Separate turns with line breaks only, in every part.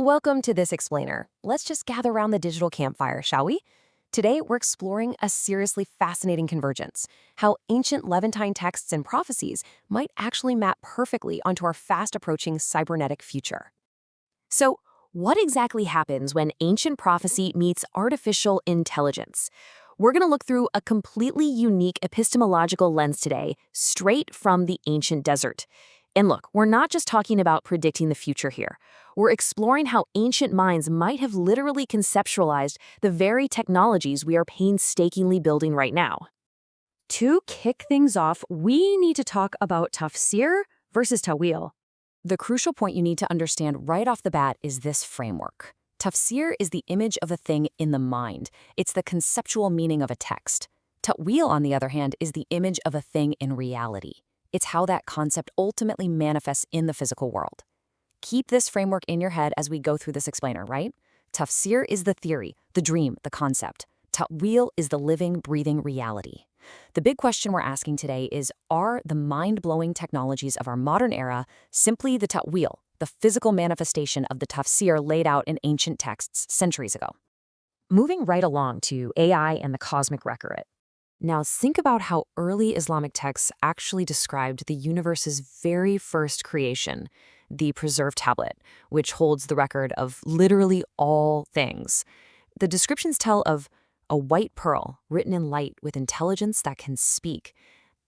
Welcome to this explainer. Let's just gather around the digital campfire, shall we? Today, we're exploring a seriously fascinating convergence, how ancient Levantine texts and prophecies might actually map perfectly onto our fast-approaching cybernetic future. So, what exactly happens when ancient prophecy meets artificial intelligence? We're going to look through a completely unique epistemological lens today, straight from the ancient desert. And look, we're not just talking about predicting the future here. We're exploring how ancient minds might have literally conceptualized the very technologies we are painstakingly building right now. To kick things off, we need to talk about tafsir versus ta'wil. The crucial point you need to understand right off the bat is this framework. Tafsir is the image of a thing in the mind. It's the conceptual meaning of a text. Ta'wil, on the other hand, is the image of a thing in reality. It's how that concept ultimately manifests in the physical world. Keep this framework in your head as we go through this explainer, right? Tafsir is the theory, the dream, the concept. Ta'wil is the living, breathing reality. The big question we're asking today is, are the mind-blowing technologies of our modern era simply the ta'wil, the physical manifestation of the tafsir laid out in ancient texts centuries ago? Moving right along to AI and the cosmic record. Now think about how early Islamic texts actually described the universe's very first creation, the preserved tablet, which holds the record of literally all things. The descriptions tell of a white pearl written in light with intelligence that can speak.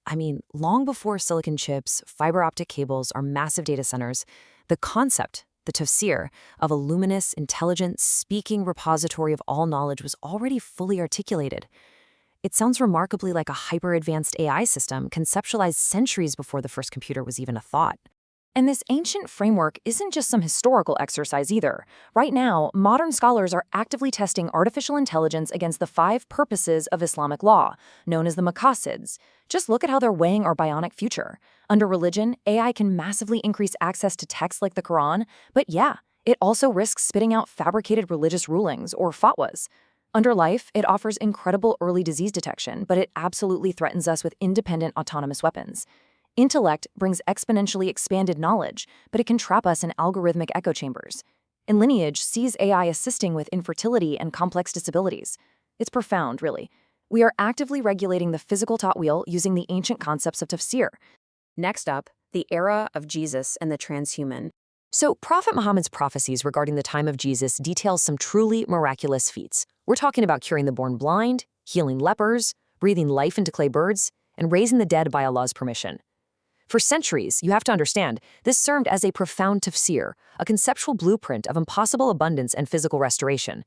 I mean, long before silicon chips, fiber optic cables, or massive data centers, the concept, the tafsir, of a luminous, intelligent, speaking repository of all knowledge was already fully articulated. It sounds remarkably like a hyper-advanced AI system conceptualized centuries before the first computer was even a thought. And this ancient framework isn't just some historical exercise either. Right now, modern scholars are actively testing artificial intelligence against the 5 purposes of Islamic law, known as the maqasids. Just look at how they're weighing our bionic future. Under religion, AI can massively increase access to texts like the Quran, but yeah, it also risks spitting out fabricated religious rulings or fatwas. Under life, it offers incredible early disease detection, but it absolutely threatens us with independent autonomous weapons. Intellect brings exponentially expanded knowledge, but it can trap us in algorithmic echo chambers. And lineage sees AI assisting with infertility and complex disabilities. It's profound, really. We are actively regulating the physical ta'wil using the ancient concepts of tafsir. Next up, the era of Jesus and the transhuman. So, Prophet Muhammad's prophecies regarding the time of Jesus detail some truly miraculous feats. We're talking about curing the born blind, healing lepers, breathing life into clay birds, and raising the dead by Allah's permission. For centuries, you have to understand, this served as a profound tafsir, a conceptual blueprint of impossible abundance and physical restoration.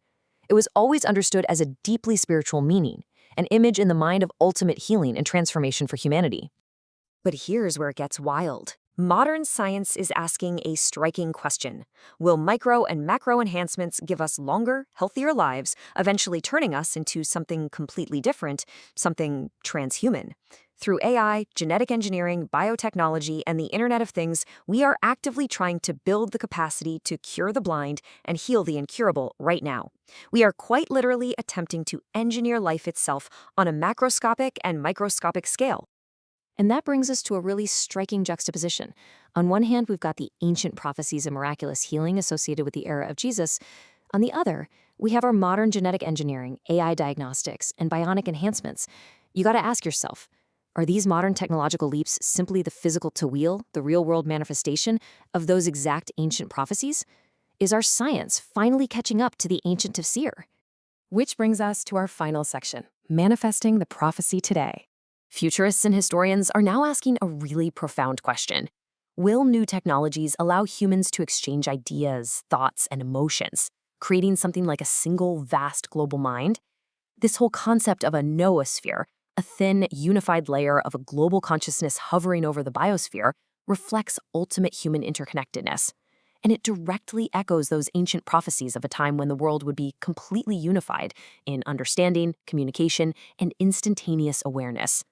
It was always understood as a deeply spiritual meaning, an image in the mind of ultimate healing and transformation for humanity. But here's where it gets wild. Modern science is asking a striking question. Will micro and macro enhancements give us longer, healthier lives, eventually turning us into something completely different, something transhuman? Through AI, genetic engineering, biotechnology, and the Internet of Things, we are actively trying to build the capacity to cure the blind and heal the incurable right now. We are quite literally attempting to engineer life itself on a macroscopic and microscopic scale. And that brings us to a really striking juxtaposition. On one hand, we've got the ancient prophecies of miraculous healing associated with the era of Jesus. On the other, we have our modern genetic engineering, AI diagnostics, and bionic enhancements. You got to ask yourself, are these modern technological leaps simply the physical ta'wil, the real-world manifestation of those exact ancient prophecies? Is our science finally catching up to the ancient tafsir? Which brings us to our final section, manifesting the prophecy today. Futurists and historians are now asking a really profound question. Will new technologies allow humans to exchange ideas, thoughts, and emotions, creating something like a single vast global mind? This whole concept of a noosphere, a thin, unified layer of a global consciousness hovering over the biosphere, reflects ultimate human interconnectedness. And it directly echoes those ancient prophecies of a time when the world would be completely unified in understanding, communication, and instantaneous awareness.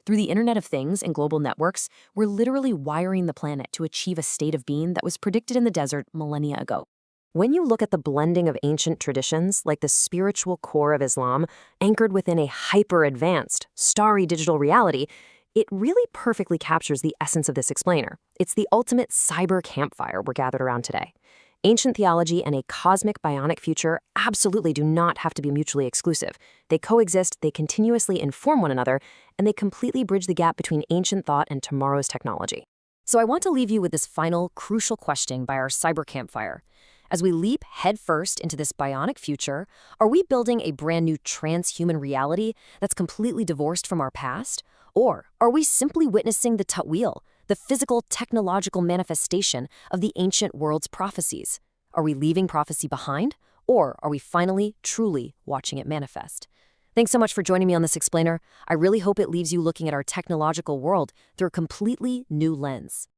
Through the Internet of Things and global networks, we're literally wiring the planet to achieve a state of being that was predicted in the desert millennia ago. When you look at the blending of ancient traditions, like the spiritual core of Islam, anchored within a hyper-advanced, starry digital reality, it really perfectly captures the essence of this explainer. It's the ultimate cyber campfire we're gathered around today. Ancient theology and a cosmic bionic future absolutely do not have to be mutually exclusive. They coexist, they continuously inform one another, and they completely bridge the gap between ancient thought and tomorrow's technology. So I want to leave you with this final, crucial question by our cyber campfire. As we leap headfirst into this bionic future, are we building a brand new transhuman reality that's completely divorced from our past? Or are we simply witnessing the Tutwheel, the physical technological manifestation of the ancient world's prophecies? Are we leaving prophecy behind? Or are we finally, truly watching it manifest? Thanks so much for joining me on this explainer. I really hope it leaves you looking at our technological world through a completely new lens.